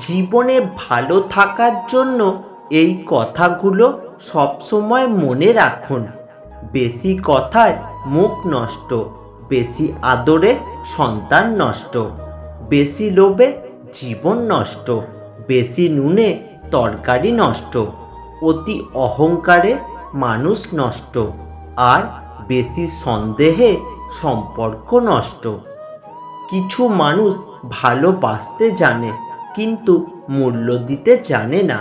জীবনে ভালো থাকার জন্য এই কথাগুলো সবসময় মনে রাখুন। বেশি কথায় মুখ নষ্ট, বেশি আদরে সন্তান নষ্ট, বেশি লোভে জীবন নষ্ট, বেশি নুনে তরকারি নষ্ট, অতি অহংকারে মানুষ নষ্ট, আর বেশি সন্দেহে সম্পর্ক নষ্ট। কিছু মানুষ ভালোবাসতে জানে কিন্তু মূল্য দিতে জানে না।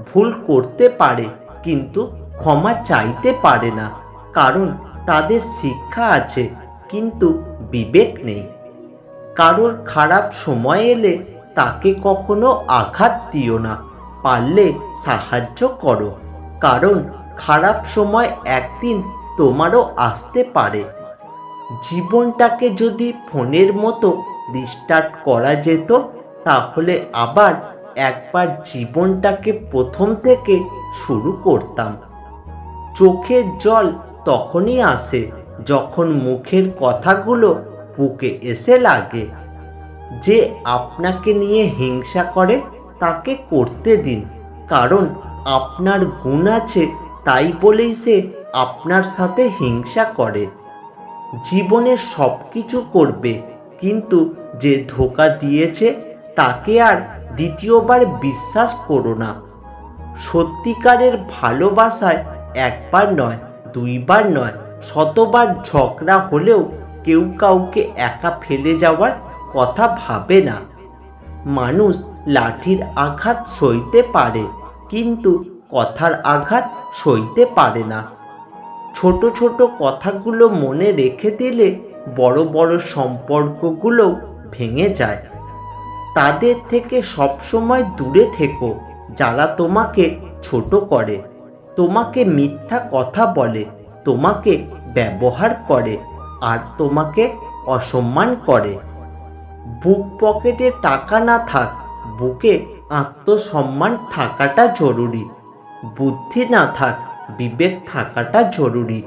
ভুল করতে পারে কিন্তু ক্ষমা চাইতে পারে না, কারণ তাদের শিক্ষা আছে কিন্তু বিবেক নেই। কারোর খারাপ সময় এলে তাকে কখনো আঘাত দিও না, পারলে সাহায্য করো, কারণ খারাপ সময় একদিন তোমারও আসতে পারে। জীবনটাকে যদি ফোনের মতো রিস্টার্ট করা যেত, তাহলে আবার একবার জীবনটাকে প্রথম থেকে শুরু করতাম। চোখের জল তখনই আসে যখন মুখের কথাগুলো বুকে এসে লাগে। যে আপনাকে নিয়ে হিংসা করে তাকে করতে দিন, কারণ আপনার গুণ আছে তাই বলেই সে আপনার সাথে হিংসা করে। জীবনে সব কিছু করবে, কিন্তু যে ধোঁকা দিয়েছে তাকে আর দ্বিতীয়বার বিশ্বাস করো না। সত্যিকারের ভালোবাসায় একবার নয়, দুইবার নয়, শতবার ঝগড়া হলেও কেউ কাউকে একা ফেলে যাওয়ার কথা ভাবে না। মানুষ লাঠির আঘাত সইতে পারে, কিন্তু কথার আঘাত সইতে পারে না। ছোট ছোট কথাগুলো মনে রেখে দিলে বড় বড় সম্পর্কগুলো ভেঙে যায়। তাদের থেকে সবসময় দূরে থেকো যারা তোমাকে ছোট করে, তোমাকে মিথ্যা কথা বলে, তোমাকে ব্যবহার করে আর তোমাকে অসম্মান করে। বুক পকেটে টাকা না থাক, বুকে আত্মসম্মান থাকাটা জরুরি। বুদ্ধি না থাক, বিবেক থাকাটা জরুরি।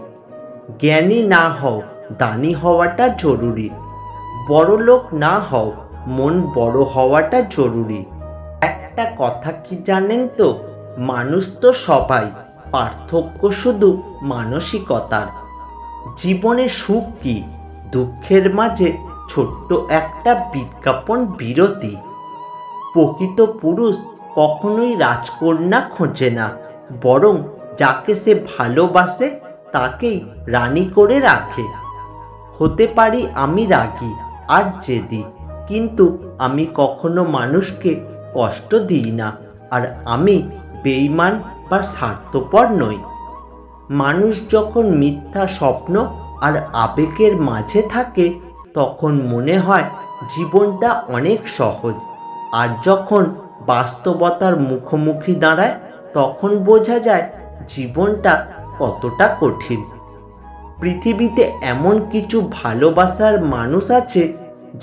জ্ঞানী না হও, দানি হওয়াটা জরুরি। বড় লোক না হও, মন বড় হওয়াটা জরুরি। একটা কথা কি জানেন তো, মানুষ তো সবাই, পার্থক্য শুধু মানসিকতার। জীবনে সুখ কি? দুঃখের মাঝে ছোট্ট একটা বিজ্ঞাপন বিরতি। প্রকৃত পুরুষ কখনোই রাজকন্যা খোঁজে না, বরং যাকে সে ভালোবাসে তাকেই রানী করে রাখে। হতে পারি আমি রাগী আর জেদি, কিন্তু আমি কখনো মানুষকে কষ্ট দিই না, আর আমি বেঈমান বা স্বার্থপর নই। মানুষ যখন মিথ্যা স্বপ্ন আর আবেগের মাঝে থাকে তখন মনে হয় জীবনটা অনেক সহজ, আর যখন বাস্তবতার মুখোমুখি দাঁড়ায় তখন বোঝা যায় জীবনটা কতটা কঠিন। পৃথিবীতে এমন কিছু ভালোবাসার মানুষ আছে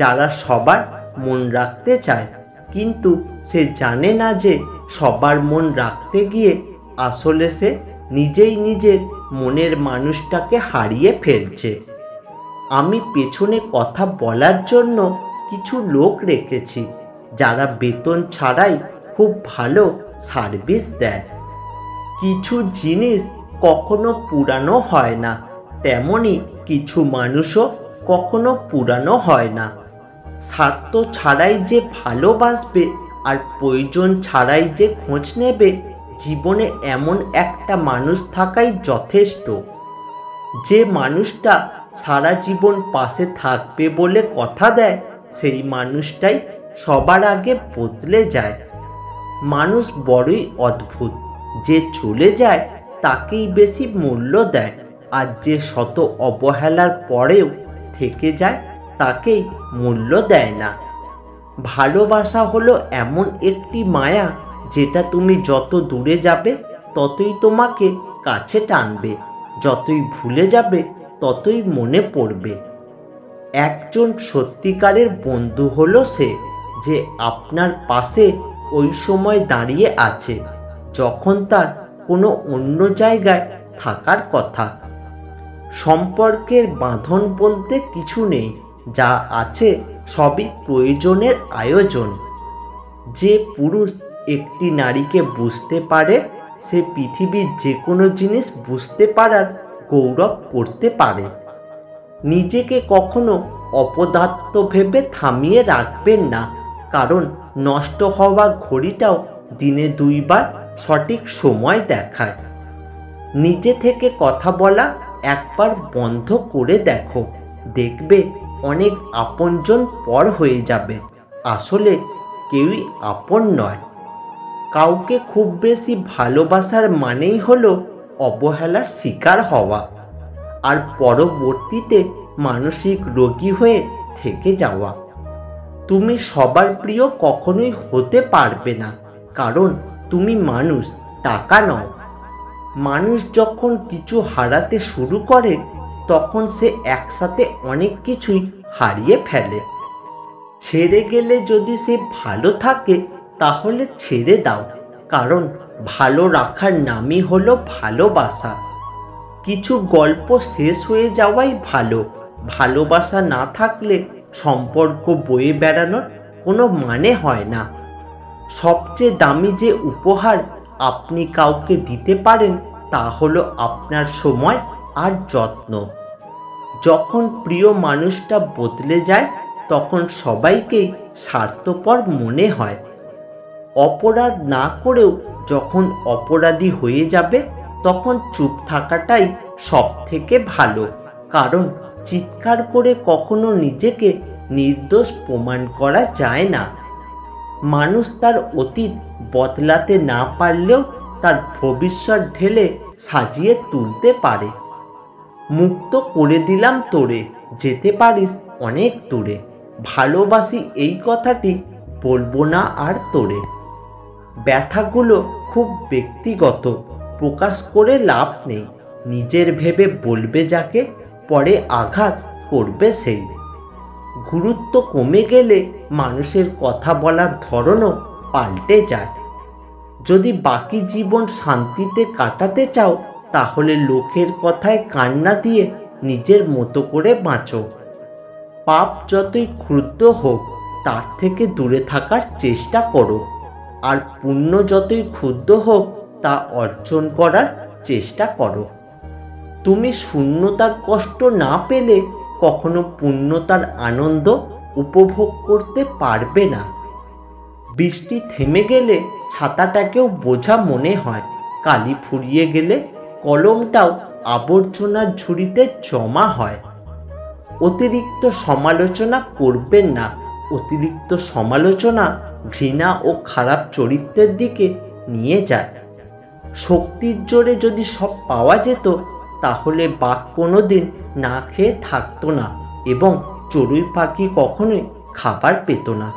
যারা সবার মন রাখতে চায়, কিন্তু সে জানে না যে সবার মন রাখতে গিয়ে আসলে সে নিজেই নিজের মনের মানুষটাকে হারিয়ে ফেলছে। আমি পেছনে কথা বলার জন্য কিছু লোক রেখেছি যারা বেতন ছাড়াই খুব ভালো সার্ভিস দেয়। কিছু জিনিস কখনো পুরানো হয় না, তেমনি কিছু মানুষও কখনো পুরানো হয় না। স্বার্থ ছাড়াই যে ভালোবাসবে আর প্রয়োজন ছাড়াই যে খোঁজ নেবে, জীবনে এমন একটা মানুষ থাকাই যথেষ্ট। যে মানুষটা সারা জীবন পাশে থাকবে বলে কথা দেয়, সেই মানুষটাই সবার আগে বদলে যায়। মানুষ বড়ই অদ্ভুত, যে চলে যায় তাকেই বেশি মূল্য দেয়, আর যে শত অবহেলার পরেও থেকে যায় তাকেই মূল্য দেয় না। ভালোবাসা হলো এমন একটি মায়া, যেটা তুমি যত দূরে যাবে ততই তোমাকে কাছে টানবে, যতই ভুলে যাবে ততই মনে পড়বে। একজন সত্যিকারের বন্ধু হলো সে, যে আপনার পাশে ওই সময় দাঁড়িয়ে আছে যখন তার কোনো অন্য জায়গায় থাকার কথা। সম্পর্কের বাঁধন বলতে কিছু নেই, যা আছে সবই প্রয়োজনের আয়োজন। যে পুরুষ একটি নারীকে বুঝতে পারে সে পৃথিবীর যে কোনো জিনিস বুঝতে পারার গৌরব করতে পারে। নিজেকে কখনো অপদার্থ ভেবে থামিয়ে রাখবেন না, কারণ নষ্ট হওয়া ঘড়িটাও দিনে 2 বার সঠিক সময় দেখায়। নিজে থেকে কথা বলা একবার বন্ধ করে দেখো, দেখবে অনেক আপনজন পর হয়ে যাবে। আসলে কেউই আপন নয়। কাউকে খুব বেশি ভালোবাসার মানেই হলো অবহেলার শিকার হওয়া আর পরবর্তীতে মানসিক রোগী হয়ে থেকে যাওয়া। তুমি সবার প্রিয় কখনোই হতে পারবে না, কারণ তুমি মানুষ, টাকা নও। মানুষ যখন কিছু হারাতে শুরু করে তখন সে একসাথে অনেক কিছুই হারিয়ে ফেলে। ছেড়ে গেলে যদি সে ভালো থাকে তাহলে ছেড়ে দাও, কারণ ভালো রাখার নামই হলো ভালোবাসা। কিছু গল্প শেষ হয়ে যাওয়াই ভালো। ভালোবাসা না থাকলে সম্পর্ক বয়ে বেড়ানোর কোনো মানে হয় না। সবচেয়ে দামি যে উপহার আপনি কাউকে দিতে পারেন তা হলো আপনার সময় আর যত্ন। যখন প্রিয় মানুষটা বদলে যায় তখন সবাইকেই স্বার্থপর মনে হয়। অপরাধ না করেও যখন অপরাধী হয়ে যাবে তখন চুপ থাকাটাই সব থেকে ভালো, কারণ চিৎকার করে কখনো নিজেকে নির্দোষ প্রমাণ করা যায় না। মানুষ তার অতীত বদলাতে না পারলেও তার ভবিষ্যৎ ঢেলে সাজিয়ে তুলতে পারে। মুক্ত করে দিলাম তোরে, যেতে পারিস অনেক দূরে। ভালোবাসি এই কথাটি বলবো না আর তোরে। ব্যথাগুলো খুব ব্যক্তিগত, প্রকাশ করে লাভ নেই। নিজের ভেবে বলবে যাকে, পরে আঘাত করবে সেই। গুরুত্ব কমে গেলে মানুষের কথা বলার ধরনও পাল্টে যায়। যদি বাকি জীবন শান্তিতে কাটাতে চাও তাহলে লোকের কথায় কান না দিয়ে নিজের মতো করে বাঁচো। পাপ যতই ক্ষুদ্র হোক তার থেকে দূরে থাকার চেষ্টা করো, আর পুণ্য যতই ক্ষুদ্র হোক তা অর্জন করার চেষ্টা করো। তুমি শূন্যতার কষ্ট না পেলে কখনো পূর্ণতার আনন্দ উপভোগ করতে পারবে না। বৃষ্টি থেমে গেলে ছাতাটাকেও বোঝা মনে হয়, কালি ফুরিয়ে গেলে কলমটাও আবর্জনার ঝুড়িতে জমা হয়। অতিরিক্ত সমালোচনা করবেন না। অতিরিক্ত সমালোচনা ঘৃণা ও খারাপ চরিত্রের দিকে নিয়ে যায়। শক্তির জোরে যদি সব পাওয়া যেত তাহলে বাঘ কোনোদিন না খেয়ে থাকতো না এবং চড়ুই পাখি কখনোই খাবার পেত না।